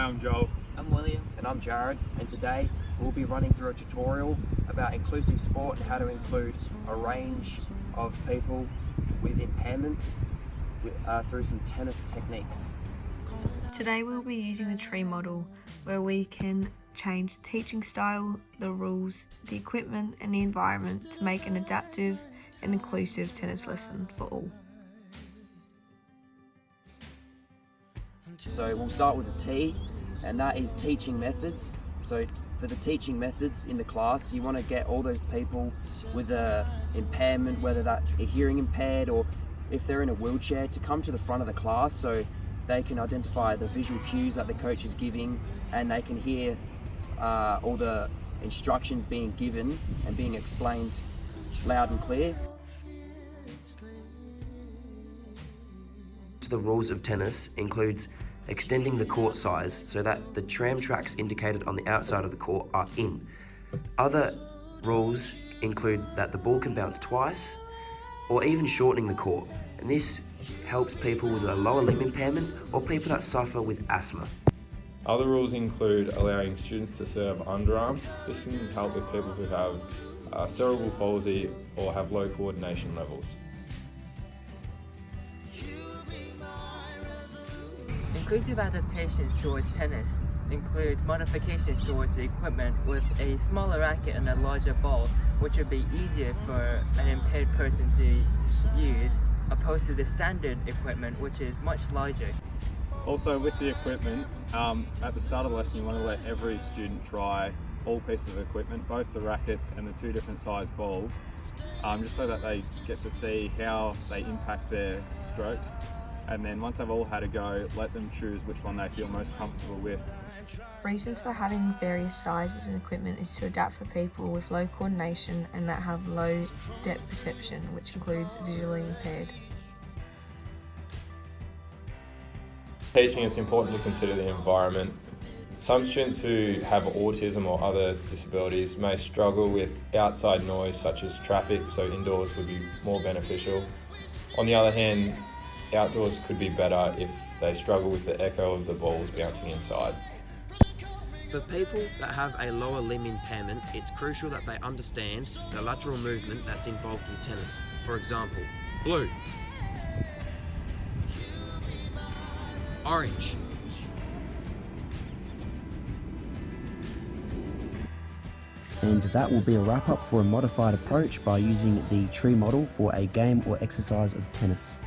I'm Joel. I'm William. And I'm Jared, and today we'll be running through a tutorial about inclusive sport and how to include a range of people with impairments through some tennis techniques. Today we'll be using the tree model where we can change the teaching style, the rules, the equipment and the environment to make an adaptive and inclusive tennis lesson for all. So we'll start with the T, and that is teaching methods. So for the teaching methods in the class, you want to get all those people with a impairment, whether that's a hearing impaired or if they're in a wheelchair, to come to the front of the class so they can identify the visual cues that the coach is giving, and they can hear all the instructions being given and being explained loud and clear. The rules of tennis includes extending the court size so that the tram tracks indicated on the outside of the court are in. Other rules include that the ball can bounce twice or even shortening the court, and this helps people with a lower limb impairment or people that suffer with asthma. Other rules include allowing students to serve underarm. This can help with people who have cerebral palsy or have low coordination levels. Inclusive adaptations towards tennis include modifications towards the equipment with a smaller racket and a larger ball, which would be easier for an impaired person to use, opposed to the standard equipment, which is much larger. Also, with the equipment, at the start of the lesson you want to let every student try all pieces of equipment, both the rackets and the two different size balls, just so that they get to see how they impact their strokes. And then once they've all had a go, let them choose which one they feel most comfortable with. Reasons for having various sizes and equipment is to adapt for people with low coordination and that have low depth perception, which includes visually impaired. Teaching, it's important to consider the environment. Some students who have autism or other disabilities may struggle with outside noise such as traffic, so indoors would be more beneficial. On the other hand, outdoors could be better if they struggle with the echo of the balls bouncing inside. For people that have a lower limb impairment, it's crucial that they understand the lateral movement that's involved in tennis. For example, blue, orange, and that will be a wrap up for a modified approach by using the tree model for a game or exercise of tennis.